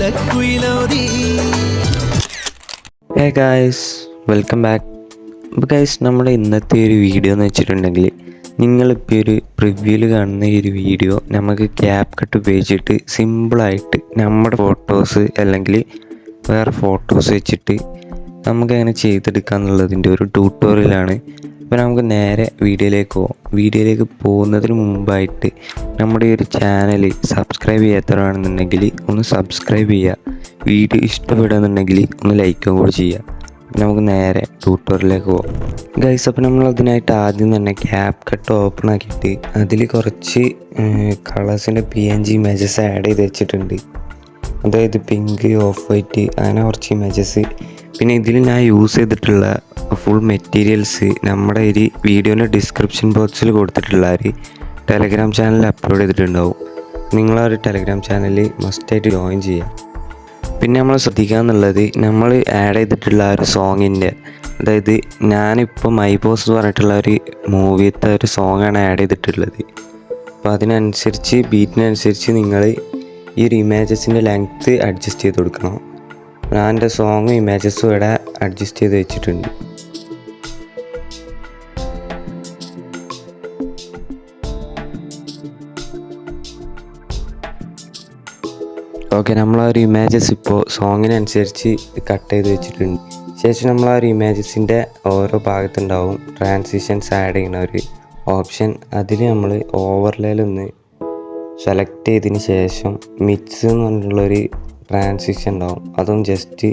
നീലക്കുയിലോതി. Hey guys, welcome back. അപ്പോൾ guys, നമ്മുടെ ഇന്നത്തെ ഒരു വീഡിയോ എന്ന് വെച്ചിട്ടുണ്ടെങ്കിൽ, നിങ്ങളിപ്പോൾ ഒരു പ്രിവ്യൂവിൽ കാണുന്ന ഈ ഒരു വീഡിയോ നമുക്ക് ക്യാപ് കട്ട് ഉപയോഗിച്ചിട്ട് സിമ്പിളായിട്ട് നമ്മുടെ ഫോട്ടോസ് അല്ലെങ്കിൽ വേറെ ഫോട്ടോസ് വെച്ചിട്ട് നമുക്ക് അങ്ങനെ ചെയ്തെടുക്കുക എന്നുള്ളതിൻ്റെ ഒരു ട്യൂട്ടോറിയലാണ്. അപ്പോൾ നമുക്ക് നേരെ വീഡിയോയിലേക്ക് പോകാം. വീഡിയോയിലേക്ക് പോകുന്നതിന് മുമ്പായിട്ട് നമ്മുടെ ഈ ഒരു ചാനൽ സബ്സ്ക്രൈബ് ചെയ്യാത്തവരാണെന്നുണ്ടെങ്കിൽ ഒന്ന് സബ്സ്ക്രൈബ് ചെയ്യുക. വീഡിയോ ഇഷ്ടപ്പെടുകയെന്നുണ്ടെങ്കിൽ ഒന്ന് ലൈക്കും കൂടി ചെയ്യുക. നമുക്ക് നേരെ ട്യൂട്ടോറിയലിലേക്ക് പോകാം ഗൈസ്. അപ്പോൾ നമ്മൾ അതിനായിട്ട് ആദ്യം തന്നെ ക്യാപ് കട്ട് ഓപ്പൺ ആക്കിയിട്ട് അതിൽ കുറച്ച് കളേഴ്സിൻ്റെ PNG ഇമേജസ് ആഡ് ചെയ്ത് വെച്ചിട്ടുണ്ട്. അതായത് പിങ്ക്, ഓഫ് വൈറ്റ്, അങ്ങനെ കുറച്ച് ഇമേജസ്. പിന്നെ ഇതിൽ ഞാൻ യൂസ് ചെയ്തിട്ടുള്ള ഫുൾ മെറ്റീരിയൽസ് നമ്മുടെ ഒരു വീഡിയോൻ്റെ ഡിസ്ക്രിപ്ഷൻ ബോക്സിൽ കൊടുത്തിട്ടുള്ള ഒരു ടെലഗ്രാം ചാനലിൽ അപ്ലോഡ് ചെയ്തിട്ടുണ്ടാവും. നിങ്ങളാ ഒരു ടെലഗ്രാം ചാനൽ മസ്റ്റായിട്ട് ജോയിൻ ചെയ്യാം. പിന്നെ നമ്മൾ ശ്രദ്ധിക്കുക എന്നുള്ളത്, നമ്മൾ ആഡ് ചെയ്തിട്ടുള്ള ആ ഒരു സോങ്ങിൻ്റെ, അതായത് ഞാനിപ്പോൾ മൈ ബോസ് എന്ന് പറഞ്ഞിട്ടുള്ള ഒരു മൂവിയത്തെ ഒരു സോങ്ങാണ് ആഡ് ചെയ്തിട്ടുള്ളത്. അപ്പോൾ അതിനനുസരിച്ച് ബീറ്റിനനുസരിച്ച് നിങ്ങൾ ഈ ഒരു ഇമേജസിൻ്റെ ലെങ്ത്ത് അഡ്ജസ്റ്റ് ചെയ്ത് കൊടുക്കണം. ഞാൻ എൻ്റെ സോങ്ങും ഇമേജസും ഇവിടെ അഡ്ജസ്റ്റ് ചെയ്ത് വെച്ചിട്ടുണ്ട്. ഓക്കെ, നമ്മൾ ആ ഒരു ഇമേജസ് ഇപ്പോൾ സോങ്ങിനനുസരിച്ച് കട്ട് ചെയ്ത് വെച്ചിട്ടുണ്ട്. ശേഷം നമ്മൾ ആ ഒരു ഇമേജസിൻ്റെ ഓരോ ഭാഗത്തുണ്ടാവും ട്രാൻസിഷൻസ് ആഡ് ചെയ്യുന്ന ഒരു ഓപ്ഷൻ. അതിൽ നമ്മൾ ഓവർലേയിലൊന്ന് സെലക്ട് ചെയ്തതിന് ശേഷം മിക്സ് എന്ന് പറഞ്ഞിട്ടുള്ളൊരു ട്രാൻസിഷൻ ഉണ്ടാവും. അതും ജസ്റ്റ്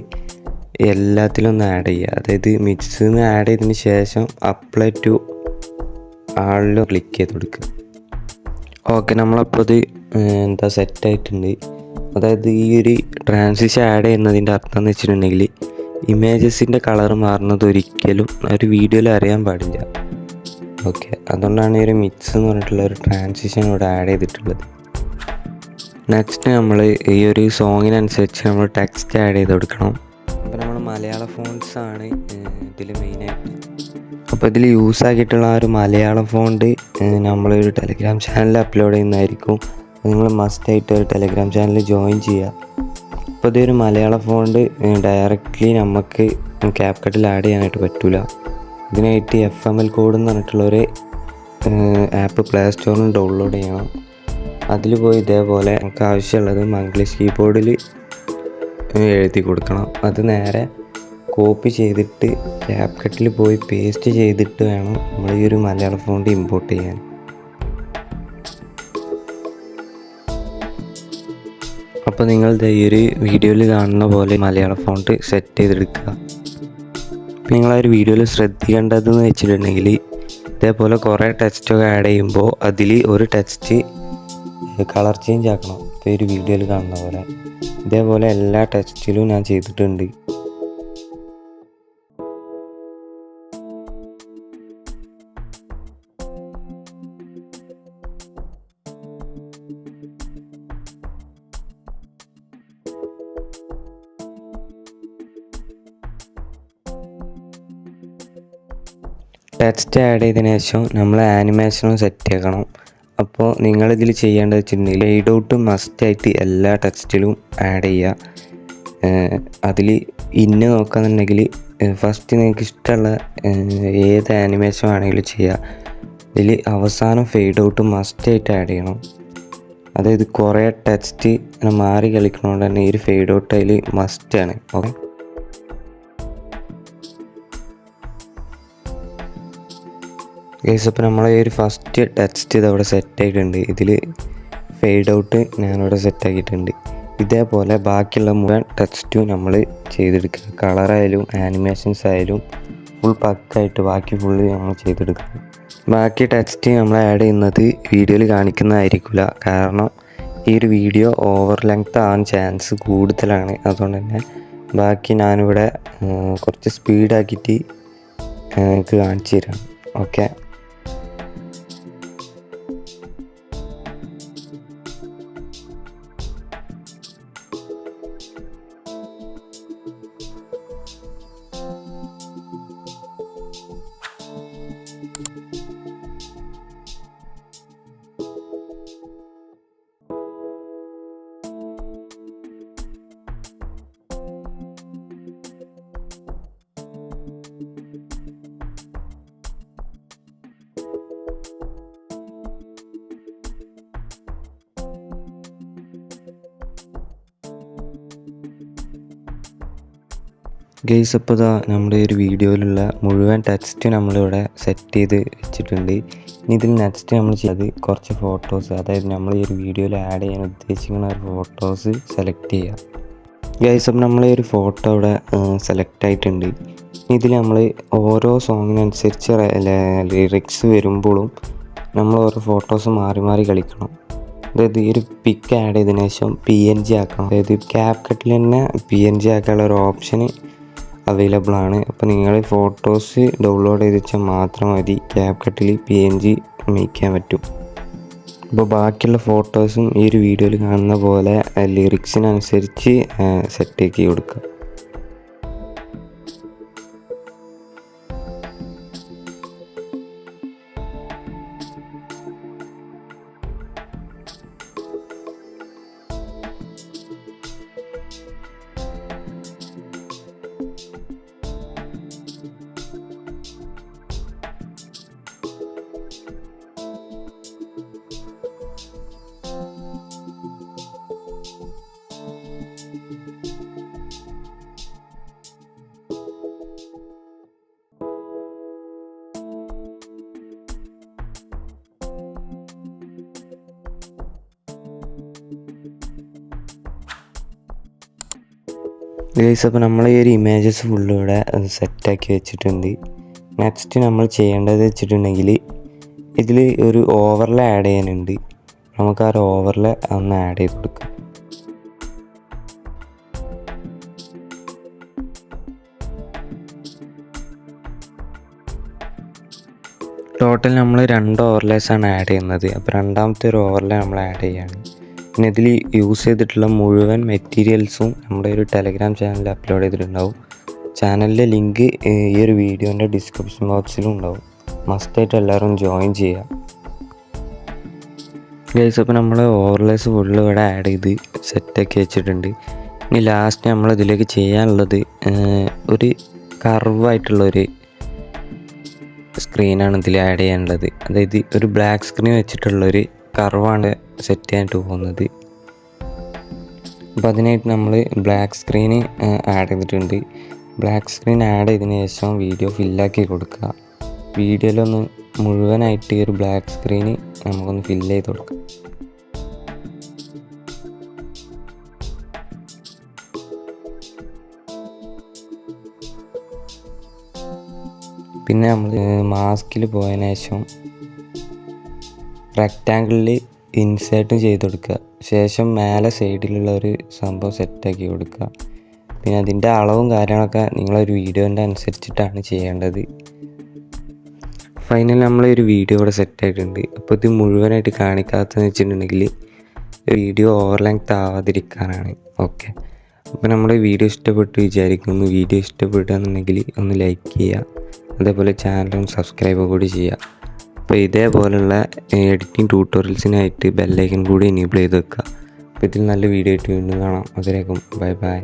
എല്ലാത്തിലും ഒന്ന് ആഡ് ചെയ്യുക. അതായത് മിക്സ് നിന്ന് ആഡ് ചെയ്തതിന് ശേഷം അപ്ലൈ ടു ആളിൽ ക്ലിക്ക് ചെയ്ത് കൊടുക്കുക. ഓക്കെ, നമ്മളപ്പോൾ ഇത് സെറ്റായിട്ടുണ്ട്. അതായത് ഈ ഒരു ട്രാൻസിഷൻ ആഡ് ചെയ്യുന്നതിൻ്റെ അർത്ഥം എന്ന് വെച്ചിട്ടുണ്ടെങ്കിൽ, ഇമേജസിൻ്റെ കളർ മാറുന്നത് ഒരിക്കലും ഒരു വീഡിയോയിൽ അറിയാൻ പാടില്ല. ഓക്കെ, അതുകൊണ്ടാണ് ഈ ഒരു മിക്സ് എന്ന് പറഞ്ഞിട്ടുള്ള ഒരു ട്രാൻസിഷൻ ഇവിടെ ആഡ് ചെയ്തിട്ടുള്ളത്. നെക്സ്റ്റ് നമ്മൾ ഈ ഒരു സോങ്ങിനനുസരിച്ച് നമ്മൾ ടെക്സ്റ്റ് ആഡ് ചെയ്ത് കൊടുക്കണം. അപ്പോൾ നമ്മൾ മലയാള ഫോണ്ട്സ് ആണ് ഇതിൽ മെയിനായിട്ട്. അപ്പോൾ ഇതിൽ യൂസ് ആക്കിയിട്ടുള്ള ആ ഒരു മലയാളം ഫോണ്ട് നമ്മളൊരു ടെലഗ്രാം ചാനലിൽ അപ്ലോഡ് ചെയ്യുന്നതായിരിക്കും. നിങ്ങൾ മസ്റ്റായിട്ട് ഒരു ടെലഗ്രാം ചാനൽ ജോയിൻ ചെയ്യുക. അപ്പോൾ ഇതൊരു മലയാളം ഫോണ്ട് ഡയറക്റ്റ്ലി നമുക്ക് ക്യാപ് കട്ടിൽ ആഡ് ചെയ്യാനായിട്ട് പറ്റില്ല. ഇതിനായിട്ട് FML കോഡ് എന്ന് പറഞ്ഞിട്ടുള്ളൊരു ആപ്പ് പ്ലേ സ്റ്റോറിൽ നിന്ന് ഡൗൺലോഡ് ചെയ്യണം. അതിൽ പോയി ഇതേപോലെ നമുക്ക് ആവശ്യമുള്ളത് മംഗ്ലീഷ് കീബോർഡിൽ എഴുതി കൊടുക്കണം. അത് നേരെ കോപ്പി ചെയ്തിട്ട് ക്യാപ് കട്ടിൽ പോയി പേസ്റ്റ് ചെയ്തിട്ട് വേണം നമ്മൾ ഈ ഒരു മലയാളം ഫോണ്ട് ഇമ്പോർട്ട് ചെയ്യാൻ. അപ്പോൾ നിങ്ങൾ ഈ ഒരു വീഡിയോയിൽ കാണുന്ന പോലെ മലയാളം ഫോണ്ട് സെറ്റ് ചെയ്തെടുക്കുക. നിങ്ങൾ ആ ഒരു വീഡിയോയിൽ ശ്രദ്ധിക്കേണ്ടതെന്ന് വെച്ചിട്ടുണ്ടെങ്കിൽ, ഇതേപോലെ കുറേ ടെക്സ്റ്റൊക്കെ ആഡ് ചെയ്യുമ്പോൾ അതിൽ ഒരു ടെക്സ്റ്റ് കളർ ചേഞ്ച് ആക്കണം. ഇപ്പോൾ ഈ ഒരു വീഡിയോയിൽ കാണുന്ന പോലെ ഇതേപോലെ എല്ലാ ടെക്സ്റ്റിലും ഞാൻ ചെയ്തിട്ടുണ്ട്. ടെക്സ്റ്റ് ആഡ് ചെയ്തതിന് ശേഷം നമ്മൾ ആനിമേഷനും സെറ്റ് ആക്കണം. അപ്പോൾ നിങ്ങളിതിൽ ചെയ്യേണ്ടത് വെച്ചിട്ടുണ്ടെങ്കിൽ ഫെയ്ഡ് ഔട്ട് മസ്റ്റായിട്ട് എല്ലാ ടെക്സ്റ്റിലും ആഡ് ചെയ്യുക. അതിൽ നോക്കുകയെന്നുണ്ടെങ്കിൽ ഫസ്റ്റ് നിങ്ങൾക്ക് ഇഷ്ടമുള്ള ഏത് ആനിമേഷൻ ആണെങ്കിലും ചെയ്യുക. ഇതിൽ അവസാനം ഫെയ്ഡ് ഔട്ട് മസ്റ്റായിട്ട് ആഡ് ചെയ്യണം. അതായത് കുറേ ടെക്സ്റ്റ് മാറി കളിക്കുന്നതുകൊണ്ട് തന്നെ ഈ ഒരു ഫെയ്ഡ് ഔട്ട് അതിൽ മസ്റ്റാണ്. ഓക്കെ, ഗൈസ്, അപ്പോൾ നമ്മളെ ഈ ഒരു ഫസ്റ്റ് ടെക്സ്റ്റ് ഇതവിടെ സെറ്റായിട്ടുണ്ട്. ഇതിൽ ഫെയ്ഡ് ഔട്ട് ഞാനിവിടെ സെറ്റാക്കിയിട്ടുണ്ട്. ഇതേപോലെ ബാക്കിയുള്ള മുഴുവൻ ടെക്സ്റ്റും നമ്മൾ ചെയ്തെടുക്കുക. കളറായാലും ആനിമേഷൻസ് ആയാലും ഫുൾ പക്കായിട്ട് ബാക്കി ഫുള്ള് നമ്മൾ ചെയ്തെടുക്കുക. ബാക്കി ടെക്സ്റ്റ് നമ്മൾ ആഡ് ചെയ്യുന്നത് വീഡിയോയിൽ കാണിക്കുന്നതായിരിക്കില്ല. കാരണം ഈ ഒരു വീഡിയോ ഓവർ ലെങ്ത് ആവാൻ ചാൻസ് കൂടുതലാണ്. അതുകൊണ്ട് തന്നെ ബാക്കി ഞാനിവിടെ കുറച്ച് സ്പീഡാക്കിയിട്ട് എനിക്ക് കാണിച്ചു തരാം. ഓക്കെ, ഗൈസ് അപ്പോൾ ഇതാ നമ്മുടെ ഒരു വീഡിയോയിലുള്ള മുഴുവൻ ടെക്സ്റ്റ് നമ്മളിവിടെ സെറ്റ് ചെയ്ത് വെച്ചിട്ടുണ്ട്. ഇനി ഇതിൽ നെക്സ്റ്റ് നമ്മൾ ചെയ്യുന്നത് കുറച്ച് ഫോട്ടോസ്, അതായത് നമ്മൾ ഈ ഒരു വീഡിയോയിൽ ആഡ് ചെയ്യാൻ ഉദ്ദേശിക്കുന്ന ഒരു ഫോട്ടോസ് സെലക്ട് ചെയ്യുക. ഗൈസ് അപ്പോൾ നമ്മൾ ഈ ഒരു ഫോട്ടോ ഇവിടെ സെലക്ട് ആയിട്ടുണ്ട്. ഇതിൽ നമ്മൾ ഓരോ സോങ്ങിനനുസരിച്ച് ലിറിക്സ് വരുമ്പോഴും നമ്മൾ ഓരോ ഫോട്ടോസ് മാറി മാറി കളിക്കണം. അതായത് ഈ ഒരു പിക്ക് ആഡ് ചെയ്തതിനു ശേഷം PNG ആക്കണം. അതായത് CapCutൽ തന്നെ PNG ആക്കാനുള്ള ഒരു ഓപ്ഷന് അവൈലബിൾ ആണ്. അപ്പോൾ നിങ്ങൾ ഫോട്ടോസ് ഡൗൺലോഡ് ചെയ്ത് വെച്ചാൽ മാത്രം മതി CapCutൽ PNG മേക്ക് ചെയ്യാൻ പറ്റും. അപ്പോൾ ബാക്കിയുള്ള ഫോട്ടോസും ഈ ഒരു വീഡിയോയിൽ കാണുന്ന പോലെ ലിറിക്സിനനുസരിച്ച് സെറ്റാക്കി കൊടുക്കുക. ഗൈസ് അപ്പോൾ നമ്മൾ ഈ ഒരു ഇമേജസ് ഫുള്ള് ഇവിടെ സെറ്റാക്കി വെച്ചിട്ടുണ്ട്. നെക്സ്റ്റ് നമ്മൾ ചെയ്യേണ്ടത് വെച്ചിട്ടുണ്ടെങ്കിൽ ഇതിൽ ഒരു ഓവർലേ ആഡ് ചെയ്യാനുണ്ട്. നമുക്ക് ആ ഒരു ഓവർലേ ഒന്ന് ആഡ് ചെയ്ത് കൊടുക്കാം. ടോട്ടൽ നമ്മൾ 2 ഓവർലേസാണ് ആഡ് ചെയ്യുന്നത്. അപ്പോൾ രണ്ടാമത്തെ ഒരു ഓവർലേ നമ്മൾ ആഡ് ചെയ്യുകയാണ്. പിന്നെ ഇതിൽ യൂസ് ചെയ്തിട്ടുള്ള മുഴുവൻ മെറ്റീരിയൽസും നമ്മുടെ ഒരു ടെലഗ്രാം ചാനലിൽ അപ്ലോഡ് ചെയ്തിട്ടുണ്ടാവും. ചാനലിലെ ലിങ്ക് ഈ ഒരു വീഡിയോൻ്റെ ഡിസ്ക്രിപ്ഷൻ ബോക്സിലും ഉണ്ടാവും. മസ്റ്റായിട്ട് എല്ലാവരും ജോയിൻ ചെയ്യുക. ഗൈസ് അപ്പോൾ നമ്മൾ ഓവർലേസ് ഫുള്ള് ഇവിടെ ആഡ് ചെയ്ത് സെറ്റാക്കി വെച്ചിട്ടുണ്ട്. ഇനി ലാസ്റ്റ് നമ്മൾ ഇതിലേക്ക് ചെയ്യാനുള്ളത് ഒരു കർവായിട്ടുള്ളൊരു സ്ക്രീനാണ് ഇതിൽ ആഡ് ചെയ്യാനുള്ളത്. അതായത് ഒരു ബ്ലാക്ക് സ്ക്രീൻ വെച്ചിട്ടുള്ളൊരു കർവാണ് സെറ്റ് ചെയ്യാനായിട്ട് പോകുന്നത്. അപ്പോൾ അതിനായിട്ട് നമ്മൾ ബ്ലാക്ക് സ്ക്രീന് ആഡ് ചെയ്തിട്ടുണ്ട്. ബ്ലാക്ക് സ്ക്രീൻ ആഡ് ചെയ്തതിന് ശേഷം വീഡിയോ ഫില്ലാക്കി കൊടുക്കുക. വീഡിയോയിലൊന്ന് മുഴുവനായിട്ട് ഈ ഒരു ബ്ലാക്ക് സ്ക്രീന് നമുക്കൊന്ന് ഫില്ല് ചെയ്ത് കൊടുക്കാം. പിന്നെ നമ്മൾ മാസ്കിൽ പോയതിന് ശേഷം റെക്റ്റാങ്കിളിൽ ഇൻസേർട്ടും ചെയ്ത് കൊടുക്കുക. ശേഷം മേലെ സൈഡിലുള്ള ഒരു സംഭവം സെറ്റാക്കി കൊടുക്കുക. പിന്നെ അതിൻ്റെ അളവും കാര്യങ്ങളൊക്കെ നിങ്ങളൊരു വീഡിയോൻ്റെ അനുസരിച്ചിട്ടാണ് ചെയ്യേണ്ടത്. ഫൈനലി നമ്മളൊരു വീഡിയോ ഇവിടെ സെറ്റായിട്ടുണ്ട്. അപ്പോൾ ഇത് മുഴുവനായിട്ട് കാണിക്കാത്തതെന്ന് വെച്ചിട്ടുണ്ടെങ്കിൽ വീഡിയോ ഓവർ ലെങ്ത് ആവാതിരിക്കാനാണ്. ഓക്കെ, അപ്പോൾ നമ്മുടെ വീഡിയോ ഇഷ്ടപ്പെട്ടു വിചാരിക്കുന്നു. വീഡിയോ ഇഷ്ടപ്പെടുകയാണെന്നുണ്ടെങ്കിൽ ഒന്ന് ലൈക്ക് ചെയ്യുക, അതേപോലെ ചാനലും സബ്സ്ക്രൈബ് കൂടി ചെയ്യുക. അപ്പോൾ ഇതേപോലുള്ള എഡിറ്റിംഗ് ട്യൂട്ടോറിയൽസിനായിട്ട് ബെല്ലൈക്കൻ കൂടി എനേബിൾ ചെയ്ത് വെക്കുക. അപ്പോൾ ഇതിൽ നല്ല വീഡിയോ ആയിട്ട് വീണ്ടും കാണാം. അതിലേക്കും ബൈ ബൈ.